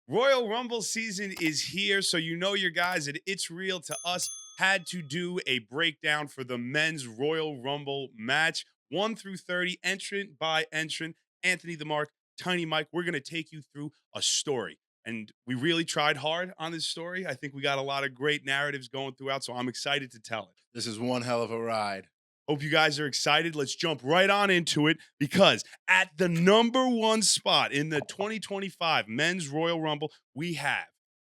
Royal Rumble season is here, so you know your guys at It's Real to Us had to do a breakdown for the men's Royal Rumble match, 1 through 30, entrant by entrant. Anthony the Mark, Tiny Mike, we're going to take you through a story. And we really tried hard on this story. I think we got a lot of great narratives going throughout, so I'm excited to tell it. This is one hell of a ride. Hope you guys are excited. Let's jump right on into it because at the number one spot in the 2025 Men's Royal Rumble, we have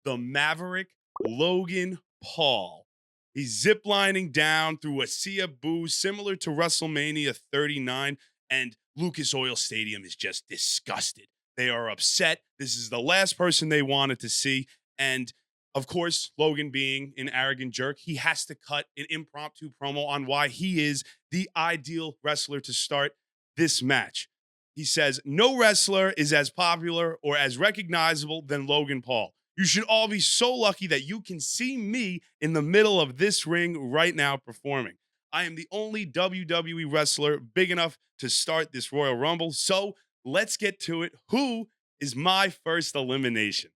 the Maverick Logan Paul. He's ziplining down through a sea of booze similar to WrestleMania 39, and Lucas Oil Stadium is just disgusted. They are upset. This is the last person they wanted to see, and of course, Logan being an arrogant jerk, he has to cut an impromptu promo on why he is the ideal wrestler to start this match. He says, no wrestler is as popular or as recognizable than Logan Paul. You should all be so lucky that you can see me in the middle of this ring right now performing. I am the only WWE wrestler big enough to start this Royal Rumble. So let's get to it. Who is my first elimination?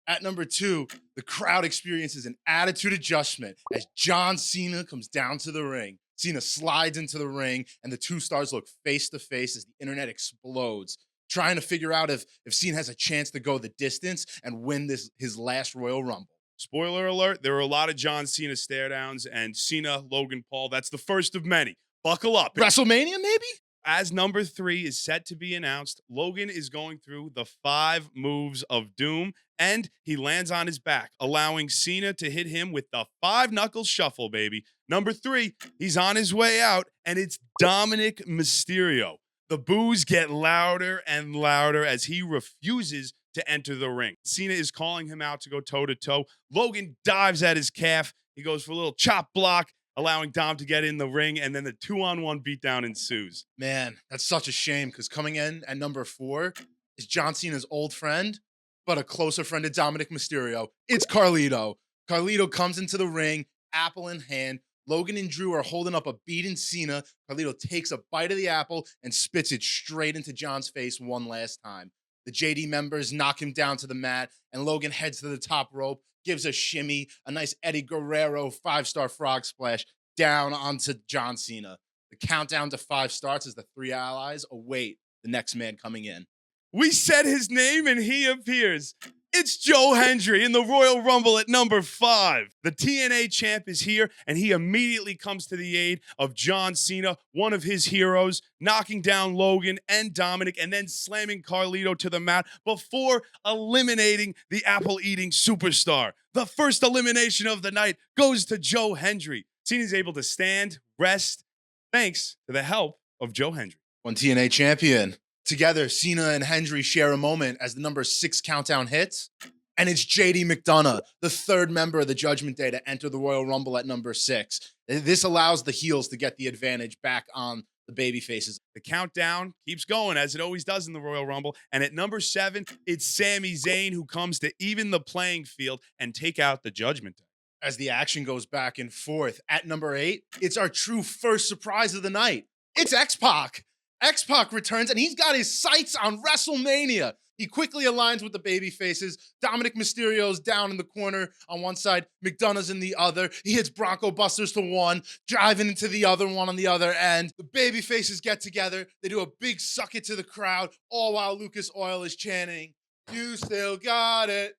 At number 2, the crowd experiences an attitude adjustment as John Cena comes down to the ring. Cena slides into the ring, and the two stars look face to face as the internet explodes, trying to figure out if Cena has a chance to go the distance and win his last Royal Rumble. Spoiler alert, there were a lot of John Cena stare downs, and Cena, Logan Paul, that's the first of many. Buckle up. WrestleMania, maybe? As number 3 is set to be announced, Logan is going through the 5 moves of doom, and he lands on his back, allowing Cena to hit him with the 5-knuckle shuffle, baby. Number 3, he's on his way out, and it's Dominic Mysterio. The boos get louder and louder as he refuses to enter the ring. Cena is calling him out to go toe-to-toe. Logan dives at his calf. He goes for a little chop block, allowing Dom to get in the ring, and then the 2-on-1 beatdown ensues. Man, that's such a shame because coming in at number 4 is John Cena's old friend, but a closer friend to Dominic Mysterio. It's Carlito. Carlito comes into the ring, apple in hand. Logan and Drew are holding up a beaten Cena. Carlito takes a bite of the apple and spits it straight into John's face one last time. The JD members knock him down to the mat, and Logan heads to the top rope, gives a shimmy, a nice Eddie Guerrero 5-star frog splash down onto John Cena. The countdown to 5 starts as the 3 allies await the next man coming in. We said his name and he appears. It's Joe Hendry in the Royal Rumble at number 5. The TNA champ is here, and he immediately comes to the aid of John Cena, one of his heroes, knocking down Logan and Dominic, and then slamming Carlito to the mat before eliminating the apple-eating superstar. The first elimination of the night goes to Joe Hendry. Cena's able to stand, rest, thanks to the help of Joe Hendry. One TNA champion. Together, Cena and Hendry share a moment as the number 6 countdown hits, and it's JD McDonough, the 3rd member of the Judgment Day, to enter the Royal Rumble at number 6. This allows the heels to get the advantage back on the baby faces. The countdown keeps going, as it always does in the Royal Rumble, and at number 7, it's Sami Zayn who comes to even the playing field and take out the Judgment Day. As the action goes back and forth, at number 8, it's our true first surprise of the night. It's X-Pac. X-Pac returns, and he's got his sights on WrestleMania. He quickly aligns with the baby faces. Dominic Mysterio's down in the corner on one side. McDonough's in the other. He hits Bronco Busters to one, driving into the other one on the other end. The baby faces get together. They do a big suck it to the crowd, all while Lucas Oil is chanting, "You still got it.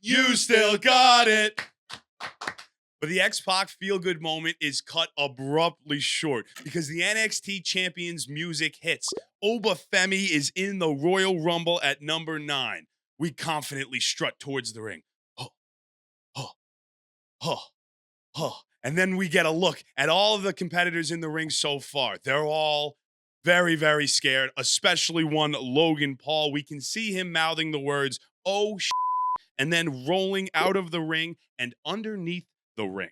You still got it." But the X-Pac feel-good moment is cut abruptly short because the NXT Champion's music hits. Oba Femi is in the Royal Rumble at number 9. We confidently strut towards the ring. And then we get a look at all of the competitors in the ring so far. They're all very, very scared, especially one Logan Paul. We can see him mouthing the words, "Oh, and then rolling out of the ring and underneath the ring.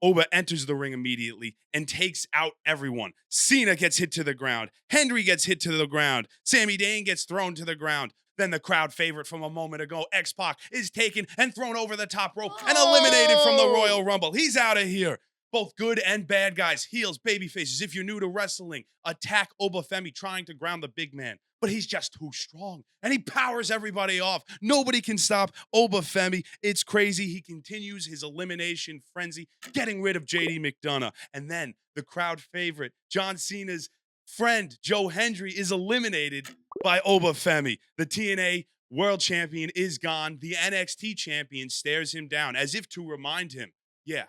Oba enters the ring immediately and takes out everyone. Cena gets hit to the ground. Hendry gets hit to the ground. Sami Zayn gets thrown to the ground. Then the crowd favorite from a moment ago, X-Pac, is taken and thrown over the top rope and eliminated from the Royal Rumble. He's out of here. Both good and bad guys, heels, baby faces. If you're new to wrestling, attack Oba Femi trying to ground the big man. but he's just too strong and he powers everybody off. Nobody can stop Oba Femi. It's crazy. He continues his elimination frenzy, getting rid of JD McDonough. And then the crowd favorite, John Cena's friend, Joe Hendry, is eliminated by Oba Femi. The TNA world champion is gone. The NXT champion stares him down as if to remind him, yeah,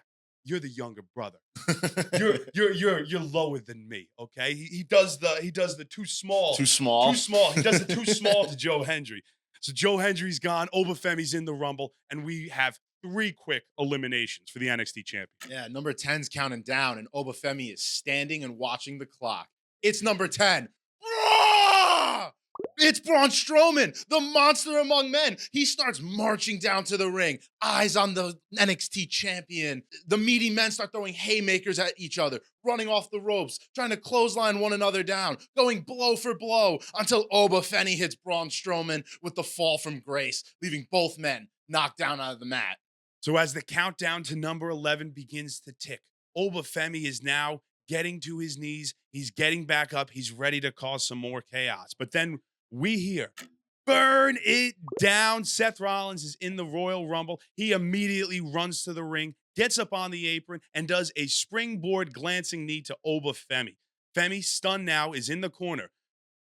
you're the younger brother. You're lower than me. Okay. He does the too small. Too small. Too small. He does the too small to Joe Hendry. So Joe Hendry's gone. Oba Femi's in the Rumble, and we have 3 quick eliminations for the NXT champion. Yeah, number 10's counting down, and Oba Femi is standing and watching the clock. It's number 10. Roar! It's Braun Strowman, the monster among men. He starts marching down to the ring, eyes on the NXT champion. The meaty men start throwing haymakers at each other, running off the ropes, trying to clothesline one another down, going blow for blow until Oba Femi hits Braun Strowman with the fall from grace, leaving both men knocked down out of the mat. So as the countdown to number 11 begins to tick, Oba Femi is now getting to his knees. He's getting back up. He's ready to cause some more chaos. But then we hear, burn it down. Seth Rollins is in the Royal Rumble. He immediately runs to the ring, gets up on the apron, and does a springboard glancing knee to Oba Femi. Femi, stunned now, is in the corner.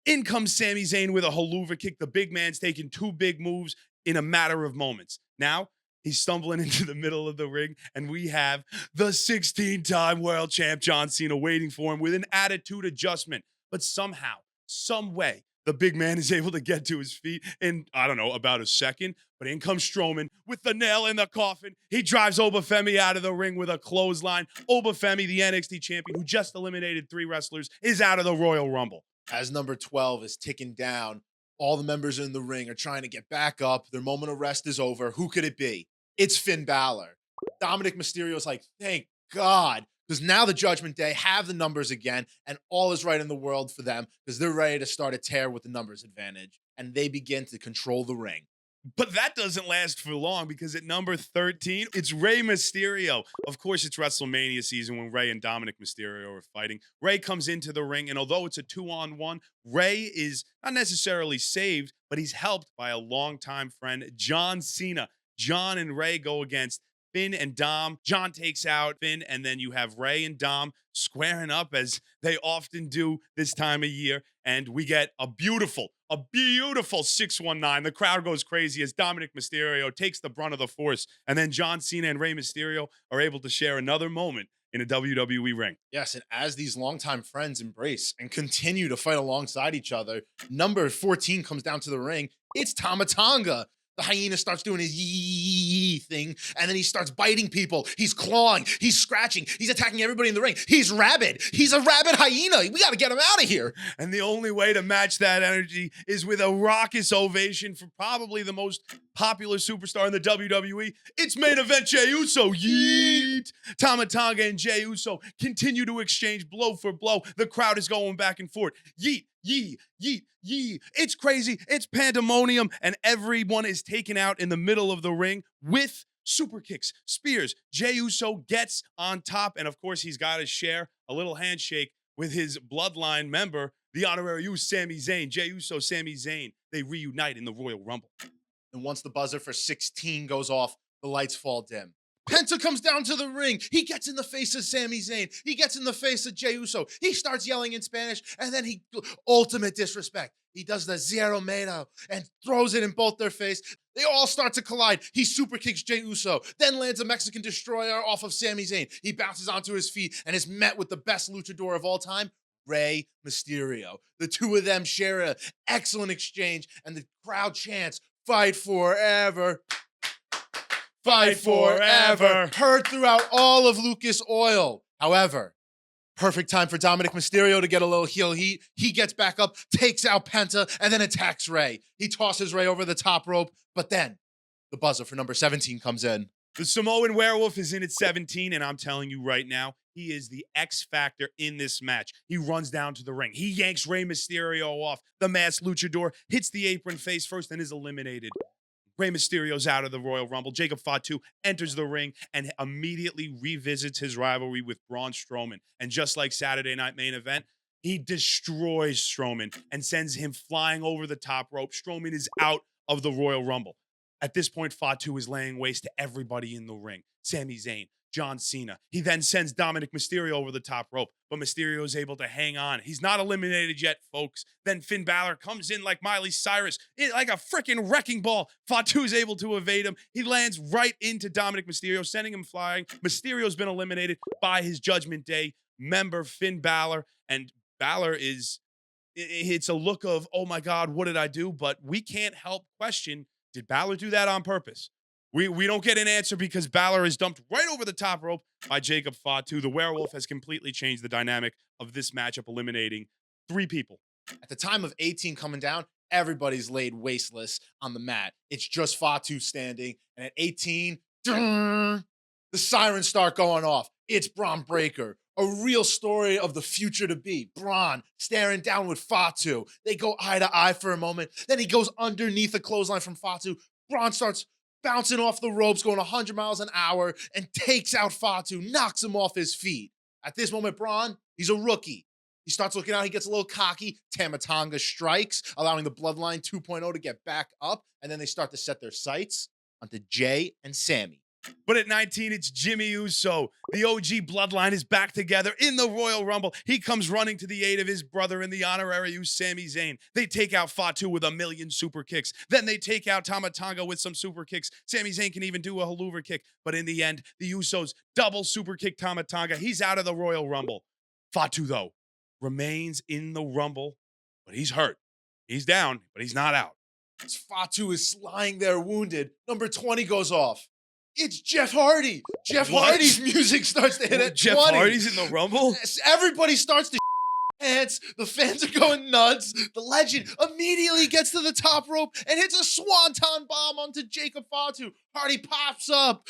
In comes Sami Zayn with a haluva kick. The big man's taking 2 big moves in a matter of moments. Now, he's stumbling into the middle of the ring, and we have the 16-time world champ John Cena waiting for him with an attitude adjustment. But somehow, some way, the big man is able to get to his feet in, I don't know, about a second. But in comes Strowman with the nail in the coffin. He drives Oba Femi out of the ring with a clothesline. Oba Femi, the NXT champion, who just eliminated 3 wrestlers, is out of the Royal Rumble. As number 12 is ticking down, all the members in the ring are trying to get back up. Their moment of rest is over. Who could it be? It's Finn Balor. Dominic Mysterio's like, thank God, because now the Judgment Day have the numbers again, and all is right in the world for them because they're ready to start a tear with the numbers advantage, and they begin to control the ring. But that doesn't last for long because at number 13, it's Rey Mysterio. Of course, it's WrestleMania season when Rey and Dominic Mysterio are fighting. Rey comes into the ring, and although it's a 2-on-1, Rey is not necessarily saved, but he's helped by a longtime friend, John Cena. John and Rey go against Finn and Dom. John takes out Finn, and then you have Rey and Dom squaring up as they often do this time of year. And we get a beautiful 619. The crowd goes crazy as Dominic Mysterio takes the brunt of the force. And then John Cena and Rey Mysterio are able to share another moment in a WWE ring. Yes, and as these longtime friends embrace and continue to fight alongside each other, number 14 comes down to the ring. It's Tama Tonga. The hyena starts doing his yee thing, and then he starts biting people. He's clawing. He's scratching. He's attacking everybody in the ring. He's rabid. He's a rabid hyena. We got to get him out of here. And the only way to match that energy is with a raucous ovation for probably the most popular superstar in the WWE. It's main event Jey Uso. Yeet! Tama Tonga and Jey Uso continue to exchange blow for blow. The crowd is going back and forth. Yeet, yee, yeet, yee. It's crazy. It's pandemonium. And everyone is taken out in the middle of the ring with super kicks, spears. Jey Uso gets on top. And of course, he's got to share a little handshake with his Bloodline member, the honorary use, Sami Zayn. Jey Uso, Sami Zayn. They reunite in the Royal Rumble. And once the buzzer for 16 goes off, the lights fall dim. Penta comes down to the ring. He gets in the face of Sami Zayn. He gets in the face of Jey Uso. He starts yelling in Spanish, and then ultimate disrespect. He does the Zero Mano and throws it in both their face. They all start to collide. He super kicks Jey Uso, then lands a Mexican destroyer off of Sami Zayn. He bounces onto his feet and is met with the best luchador of all time, Rey Mysterio. The two of them share an excellent exchange, and the crowd chants, "Fight forever. Fight forever." Heard throughout all of Lucas Oil. However, perfect time for Dominic Mysterio to get a little heel heat. He gets back up, takes out Penta, and then attacks Rey. He tosses Rey over the top rope, but then the buzzer for number 17 comes in. The Samoan Werewolf is in at 17, and I'm telling you right now, he is the X factor in this match. He runs down to the ring. He yanks Rey Mysterio off. The masked luchador hits the apron face first and is eliminated. Rey Mysterio's out of the Royal Rumble. Jacob Fatu enters the ring and immediately revisits his rivalry with Braun Strowman. And just like Saturday Night Main Event, He destroys Strowman and sends him flying over the top rope. Strowman is out of the Royal Rumble. At this point, Fatu is laying waste to everybody in the ring. Sami Zayn, John Cena. He then sends Dominic Mysterio over the top rope, but Mysterio is able to hang on. He's not eliminated yet, folks. Then Finn Balor comes in like Miley Cyrus, like a freaking wrecking ball. Fatu is able to evade him. He lands right into Dominic Mysterio, sending him flying. Mysterio's been eliminated by his Judgment Day member, Finn Balor, and Balor it's a look of, oh my God, what did I do? But we can't help question, did Balor do that on purpose? We don't get an answer because Balor is dumped right over the top rope by Jacob Fatu. The Werewolf has completely changed the dynamic of this matchup, eliminating 3 people. At the time of 18 coming down, everybody's laid wasteless on the mat. It's just Fatu standing. And at 18, the sirens start going off. It's Braun Breaker. A real story of the future to be. Braun staring down with Fatu. They go eye to eye for a moment. Then he goes underneath a clothesline from Fatu. Braun starts bouncing off the ropes, going 100 miles an hour, and takes out Fatu, knocks him off his feet. At this moment, Braun, he's a rookie. He starts looking out. He gets a little cocky. Tamatonga strikes, allowing the Bloodline 2.0 to get back up. And then they start to set their sights onto Jay and Sammy. But at 19, it's Jimmy Uso. The OG Bloodline is back together in the Royal Rumble. He comes running to the aid of his brother in the honorary use, Sami Zayn. They take out Fatu with 1,000,000 super kicks. Then they take out Tamatonga with some super kicks. Sami Zayn can even do a haluva kick. But in the end, the Usos double super kick Tamatonga. He's out of the Royal Rumble. Fatu, though, remains in the Rumble, but he's hurt. He's down, but he's not out. As Fatu is lying there wounded, number 20 goes off. It's Jeff Hardy. Jeff Hardy's music starts to hit at Jeff 20. Hardy's in the Rumble? Everybody starts to pants. The fans are going nuts. The legend immediately gets to the top rope and hits a swanton bomb onto Jacob Fatu. Hardy pops up.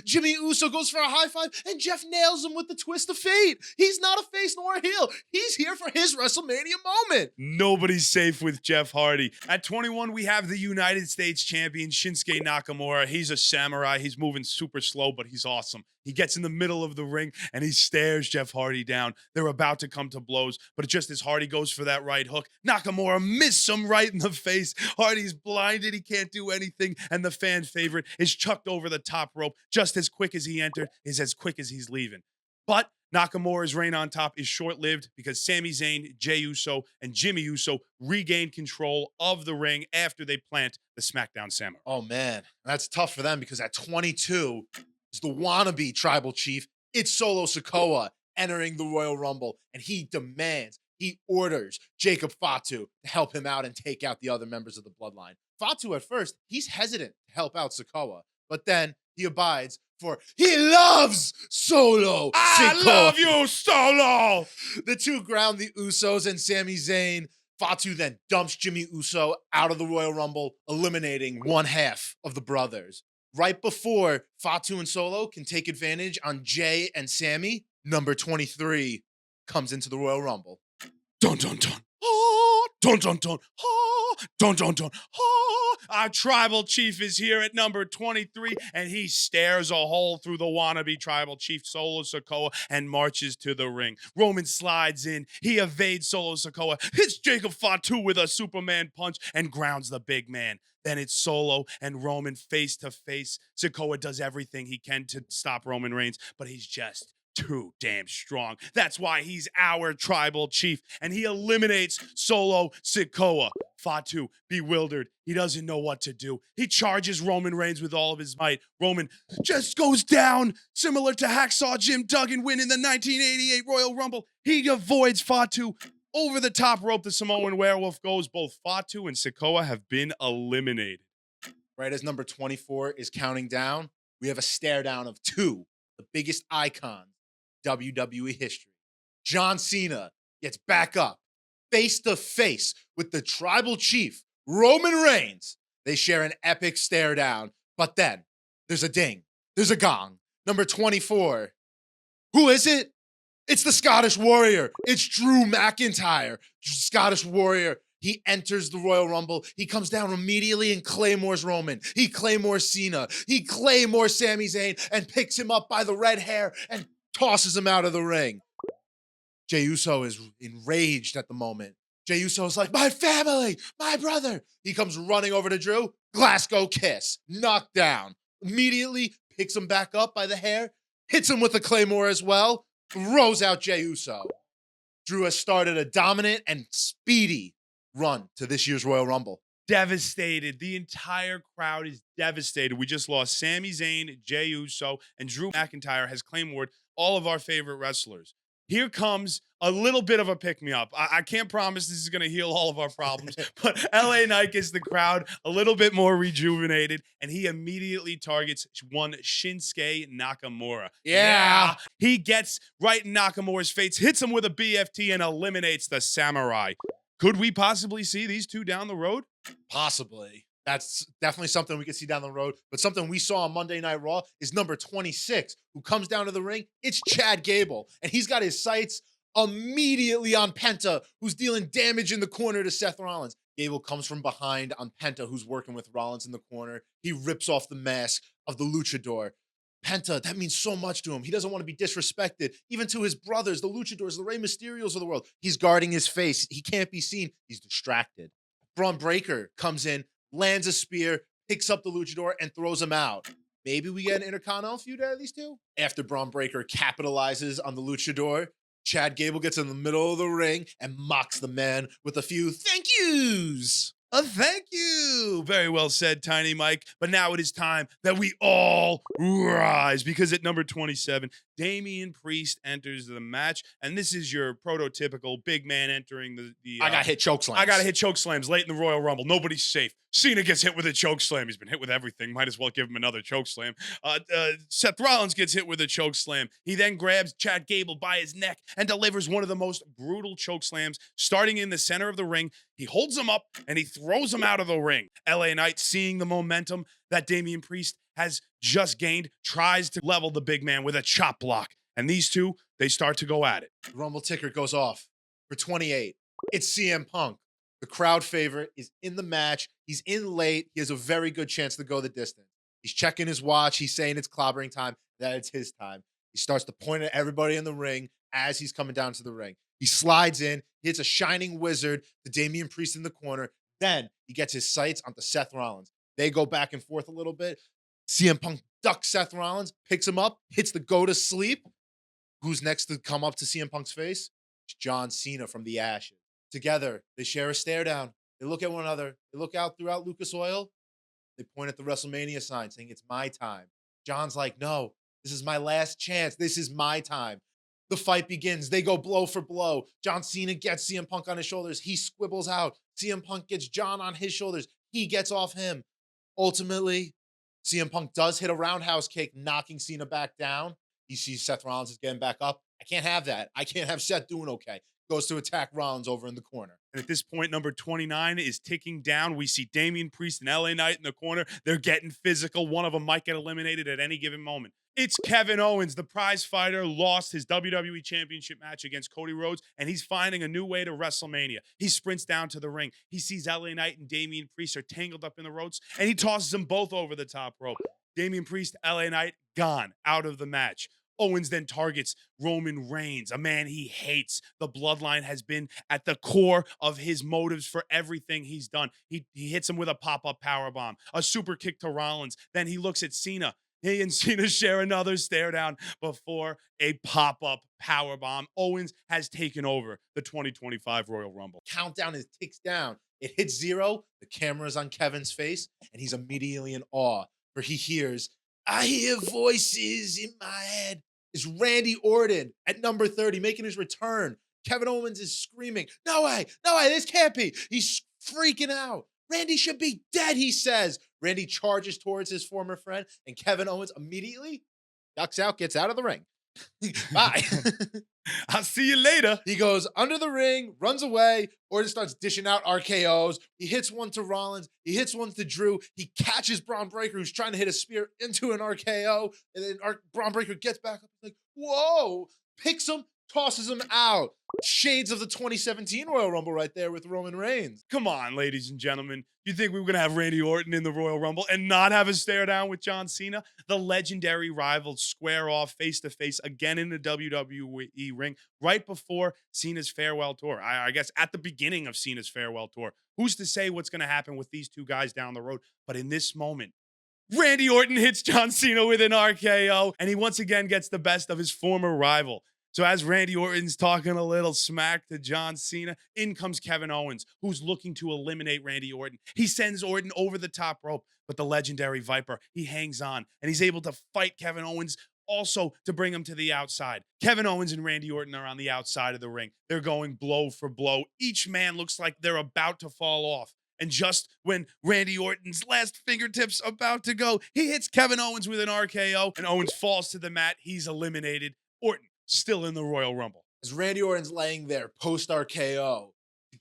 Jimmy Uso goes for a high five, and Jeff nails him with the twist of fate. He's not a face nor a heel. He's here for his WrestleMania moment. Nobody's safe with Jeff Hardy. At 21, we have the United States champion, Shinsuke Nakamura. He's a samurai. He's moving super slow, but he's awesome. He gets in the middle of the ring, and he stares Jeff Hardy down. They're about to come to blows, but just as Hardy goes for that right hook, Nakamura misses him right in the face. Hardy's blinded. He can't do anything, and the fan favorite is chucked over the top rope just as quick as he entered, is as quick as he's leaving. But Nakamura's reign on top is short-lived because Sami Zayn, Jey Uso, and Jimmy Uso regain control of the ring after they plant the SmackDown Samurai. Oh, man. That's tough for them because at 22 is the wannabe tribal chief. It's Solo Sikoa entering the Royal Rumble, and he orders Jacob Fatu to help him out and take out the other members of the Bloodline. Fatu, at first, he's hesitant to help out Sikoa, but then he abides for he loves Solo Sikoa. I love you, Solo! The two ground the Usos and Sami Zayn. Fatu then dumps Jimmy Uso out of the Royal Rumble, eliminating one half of the brothers. Right before Fatu and Solo can take advantage on Jay and Sammy, number 23 comes into the Royal Rumble. Dun, dun, dun. Oh, dun, dun, dun. Oh, dun, dun, dun. Oh. Our tribal chief is here at number 23, and he stares a hole through the wannabe tribal chief, Solo Sikoa, and marches to the ring. Roman slides in. He evades Solo Sikoa, hits Jacob Fatu with a Superman punch, and grounds the big man. Then it's Solo and Roman face to face. Sikoa does everything he can to stop Roman Reigns, but he's just too damn strong. That's why he's our tribal chief, and he eliminates Solo Sikoa. Fatu, bewildered, he doesn't know what to do. He charges Roman Reigns with all of his might. Roman just goes down, similar to Hacksaw Jim Duggan winning the 1988 Royal Rumble. He avoids Fatu. Over the top rope, the Samoan Werewolf goes. Both Fatu and Sikoa have been eliminated. Right as number 24 is counting down, we have a stare down of two, the biggest icons in WWE history. John Cena gets back up, face to face with the tribal chief, Roman Reigns. They share an epic stare down, but then there's a ding, there's a gong. Number 24. Who is it? It's the Scottish Warrior. It's Drew McIntyre, Scottish Warrior. He enters the Royal Rumble. He comes down immediately and claymores Roman. He claymores Cena. He claymores Sami Zayn and picks him up by the red hair and tosses him out of the ring. Jey Uso is enraged at the moment. Jey Uso is like, my family, my brother. He comes running over to Drew. Glasgow kiss. Knocked down. Immediately picks him back up by the hair. Hits him with a Claymore as well. Throws out Jey Uso. Drew has started a dominant and speedy run to this year's Royal Rumble. Devastated. The entire crowd is devastated. We just lost Sami Zayn, Jey Uso, and Drew McIntyre has Claymored all of our favorite wrestlers. Here comes a little bit of a pick-me-up. I can't promise this is going to heal all of our problems, but LA Knight gets the crowd a little bit more rejuvenated, and he immediately targets one Shinsuke Nakamura. Yeah. He gets right in Nakamura's face, hits him with a BFT, and eliminates the Samurai. Could we possibly see these two down the road? Possibly. That's definitely something we could see down the road. But something we saw on Monday Night Raw is number 26, who comes down to the ring. It's Chad Gable. And he's got his sights immediately on Penta, who's dealing damage in the corner to Seth Rollins. Gable comes from behind on Penta, who's working with Rollins in the corner. He rips off the mask of the luchador. Penta, that means so much to him. He doesn't want to be disrespected, even to his brothers, the luchadors, the Rey Mysterios of the world. He's guarding his face. He can't be seen. He's distracted. Braun Breaker comes in, lands a spear, picks up the luchador, and throws him out. Maybe we get an Intercontinental feud out of these two? After Braun Breaker capitalizes on the luchador, Chad Gable gets in the middle of the ring and mocks the man with a few thank yous. Thank you. Very well said, Tiny Mike. But now it is time that we all rise, because at number 27, Damian Priest enters the match, and this is your prototypical big man entering the I got hit choke slams. I got to hit choke slams late in the Royal Rumble. Nobody's safe. Cena gets hit with a choke slam. He's been hit with everything. Might as well give him another choke slam. Seth Rollins gets hit with a choke slam. He then grabs Chad Gable by his neck and delivers one of the most brutal choke slams, starting in the center of the ring. He holds him up and he throws him out of the ring. LA Knight, seeing the momentum that Damian Priest has just gained, tries to level the big man with a chop block. And these two, they start to go at it. The Rumble ticker goes off for 28. It's CM Punk. The crowd favorite is in the match. He's in late. He has a very good chance to go the distance. He's checking his watch. He's saying it's clobbering time, that it's his time. He starts to point at everybody in the ring as he's coming down to the ring. He slides in, hits a shining wizard to Damian Priest in the corner. Then he gets his sights onto Seth Rollins. They go back and forth a little bit. CM Punk ducks Seth Rollins, picks him up, hits the go to sleep. Who's next to come up to CM Punk's face? It's John Cena from the Ashes. Together, they share a stare down. They look at one another. They look out throughout Lucas Oil. They point at the WrestleMania sign saying, it's my time. John's like, no, this is my last chance. This is my time. The fight begins. They go blow for blow. John Cena gets CM Punk on his shoulders. He squibbles out. CM Punk gets John on his shoulders. He gets off him. Ultimately, CM Punk does hit a roundhouse kick, knocking Cena back down. He sees Seth Rollins is getting back up. I can't have that. I can't have Seth doing okay. Goes to attack Rollins over in the corner. And at this point, number 29 is ticking down. We see Damian Priest and LA Knight in the corner. They're getting physical. One of them might get eliminated at any given moment. It's Kevin Owens, the prize fighter, lost his WWE Championship match against Cody Rhodes, and he's finding a new way to WrestleMania. He sprints down to the ring. He sees LA Knight and Damian Priest are tangled up in the ropes, and he tosses them both over the top rope. Damian Priest, LA Knight, gone, out of the match. Owens then targets Roman Reigns, a man he hates. The Bloodline has been at the core of his motives for everything he's done. He hits him with a pop-up powerbomb, a super kick to Rollins. Then he looks at Cena. He and Cena share another stare down before a pop-up powerbomb. Owens has taken over the 2025 Royal Rumble. Countdown is ticks down. It hits 0. The camera's on Kevin's face, and he's immediately in awe, for he hears, I hear voices in my head. It's Randy Orton at number 30 making his return. Kevin Owens is screaming, no way, this can't be. He's freaking out. Randy should be dead, he says. Randy charges towards his former friend, and Kevin Owens immediately ducks out, gets out of the ring. Bye. I'll see you later. He goes under the ring, runs away. Orton starts dishing out RKOs. He hits one to Rollins. He hits one to Drew. He catches Braun Breaker, who's trying to hit a spear, into an RKO. And then Braun Breaker gets back up. Like, whoa. Picks him, tosses him out. Shades of the 2017 Royal Rumble right there with Roman Reigns. Come on, ladies and gentlemen. You think we were going to have Randy Orton in the Royal Rumble and not have a stare down with John Cena? The legendary rivals square off face to face again in the WWE ring right before Cena's farewell tour. I guess at the beginning of Cena's farewell tour. Who's to say what's going to happen with these two guys down the road? But in this moment, Randy Orton hits John Cena with an RKO, and he once again gets the best of his former rival. So as Randy Orton's talking a little smack to John Cena, in comes Kevin Owens, who's looking to eliminate Randy Orton. He sends Orton over the top rope, but the legendary Viper, he hangs on, and he's able to fight Kevin Owens also to bring him to the outside. Kevin Owens and Randy Orton are on the outside of the ring. They're going blow for blow. Each man looks like they're about to fall off. And just when Randy Orton's last fingertips about to go, he hits Kevin Owens with an RKO, and Owens falls to the mat. He's eliminated. Orton still in the Royal Rumble. As Randy Orton's laying there post RKO,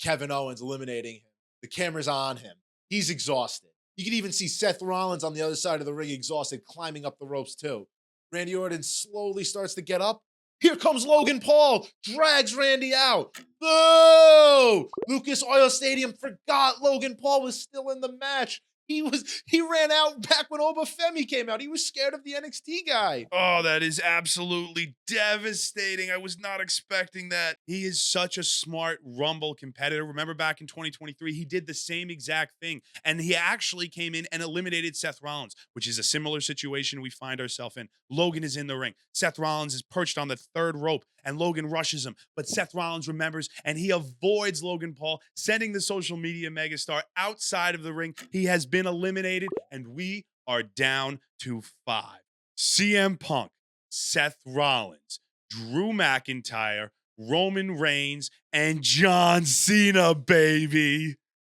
Kevin Owens eliminating him. The camera's on him. He's exhausted. You can even see Seth Rollins on the other side of the ring exhausted, climbing up the ropes too. Randy Orton slowly starts to get up. Here comes Logan Paul, drags Randy out. Boo! Lucas Oil Stadium forgot Logan Paul was still in the match. He ran out back when Oba Femi came out. He was scared of the NXT guy. Oh, that is absolutely devastating. I was not expecting that. He is such a smart Rumble competitor. Remember back in 2023, he did the same exact thing. And he actually came in and eliminated Seth Rollins, which is a similar situation we find ourselves in. Logan is in the ring. Seth Rollins is perched on the third rope, and Logan rushes him. But Seth Rollins remembers, and he avoids Logan Paul, sending the social media megastar outside of the ring. He has been eliminated, and we are down to 5. CM Punk, Seth Rollins, Drew McIntyre, Roman Reigns, and John Cena, baby.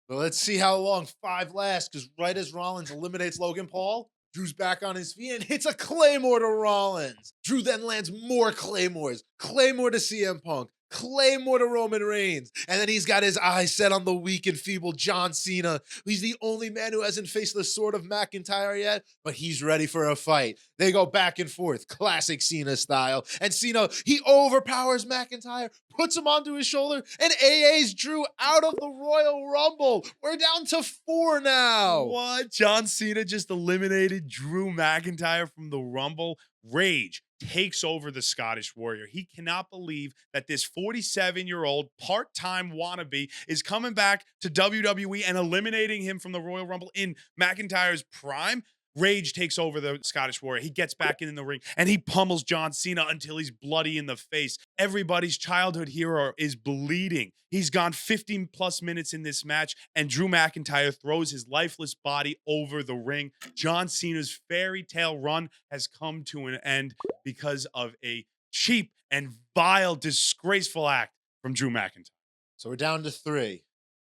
Well, let's see how long 5 lasts, because right as Rollins eliminates Logan Paul, Drew's back on his feet and hits a Claymore to Rollins. Drew then lands more Claymores. Claymore to CM Punk. Claymore to Roman Reigns. And then he's got his eyes set on the weak and feeble John Cena. He's the only man who hasn't faced the sword of McIntyre yet, but he's ready for a fight. They go back and forth, classic Cena style. And Cena, he overpowers McIntyre, puts him onto his shoulder, and AA's Drew out of the Royal Rumble. We're down to 4 now. What? John Cena just eliminated Drew McIntyre from the Rumble? Rage takes over the Scottish Warrior. He cannot believe that this 47-year-old part-time wannabe is coming back to WWE and eliminating him from the Royal Rumble in McIntyre's prime. Rage takes over the Scottish Warrior. He gets back in the ring and he pummels John Cena until he's bloody in the face. Everybody's childhood hero is bleeding. He's gone 15 plus minutes in this match, and Drew McIntyre throws his lifeless body over the ring. John Cena's fairy tale run has come to an end because of a cheap and vile, disgraceful act from Drew McIntyre. So we're down to 3.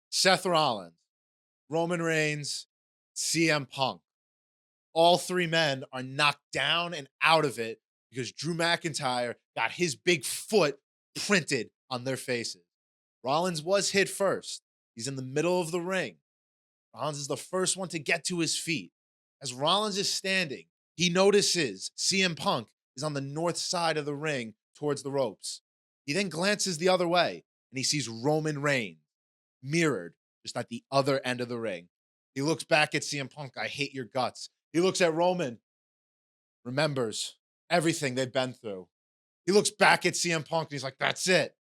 Seth Rollins, Roman Reigns, CM Punk. All 3 men are knocked down and out of it because Drew McIntyre got his big foot printed on their faces. Rollins was hit first. He's in the middle of the ring. Rollins is the first one to get to his feet. As Rollins is standing, he notices CM Punk is on the north side of the ring towards the ropes. He then glances the other way, and he sees Roman Reigns mirrored just at the other end of the ring. He looks back at CM Punk. I hate your guts. He looks at Roman, remembers everything they've been through. He looks back at CM Punk and he's like, that's it.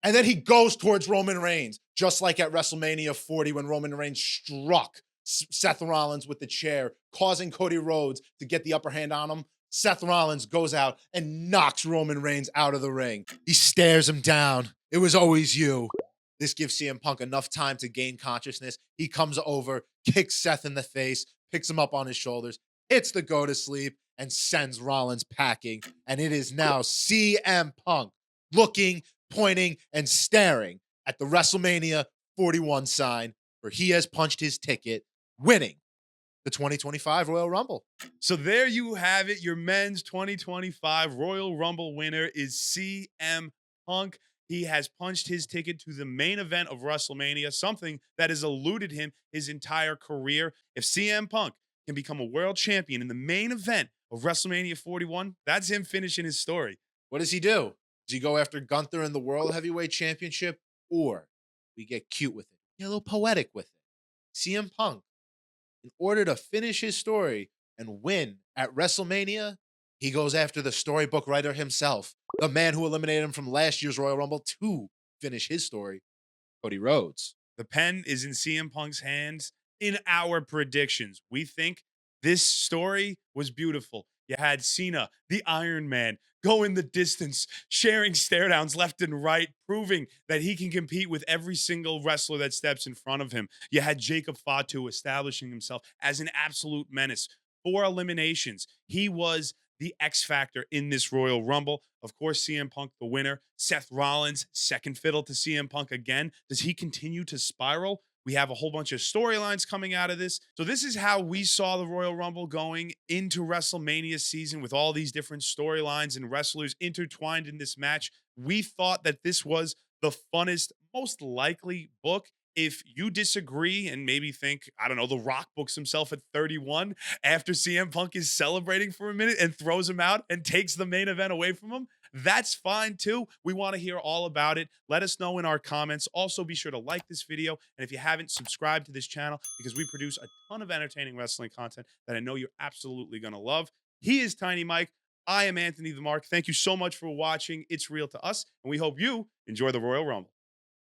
And then he goes towards Roman Reigns, just like at WrestleMania 40 when Roman Reigns struck Seth Rollins with the chair, causing Cody Rhodes to get the upper hand on him. Seth Rollins goes out and knocks Roman Reigns out of the ring. He stares him down. It was always you. This gives CM Punk enough time to gain consciousness. He comes over, kicks Seth in the face, picks him up on his shoulders, hits the go to sleep, and sends Rollins packing. And it is now CM Punk looking, pointing, and staring at the WrestleMania 41 sign, where he has punched his ticket, winning the 2025 Royal Rumble. So there you have it. Your men's 2025 Royal Rumble winner is CM Punk. He has punched his ticket to the main event of WrestleMania, something that has eluded him his entire career. If CM Punk can become a world champion in the main event of WrestleMania 41, that's him finishing his story. What does he do? Does he go after Gunther in the World Heavyweight Championship, or we get cute with it, get a little poetic with it? CM Punk, in order to finish his story and win at WrestleMania, he goes after the storybook writer himself, the man who eliminated him from last year's Royal Rumble to finish his story, Cody Rhodes. The pen is in CM Punk's hands in our predictions. We think this story was beautiful. You had Cena, the Iron Man, go in the distance, sharing stare downs left and right, proving that he can compete with every single wrestler that steps in front of him. You had Jacob Fatu establishing himself as an absolute menace. 4 eliminations. He was the X factor in this Royal Rumble. Of course, CM Punk, the winner. Seth Rollins, second fiddle to CM Punk again. Does he continue to spiral? We have a whole bunch of storylines coming out of this. So, this is how we saw the Royal Rumble going into WrestleMania season with all these different storylines and wrestlers intertwined in this match. We thought that this was the funnest, most likely book. If you disagree and maybe think, I don't know, The Rock books himself at 31 after CM Punk is celebrating for a minute and throws him out and takes the main event away from him, that's fine too. We want to hear all about it. Let us know in our comments. Also, be sure to like this video. And if you haven't, subscribe to this channel because we produce a ton of entertaining wrestling content that I know you're absolutely going to love. He is Tiny Mike. I am Anthony the Mark. Thank you so much for watching. It's real to us. And we hope you enjoy the Royal Rumble.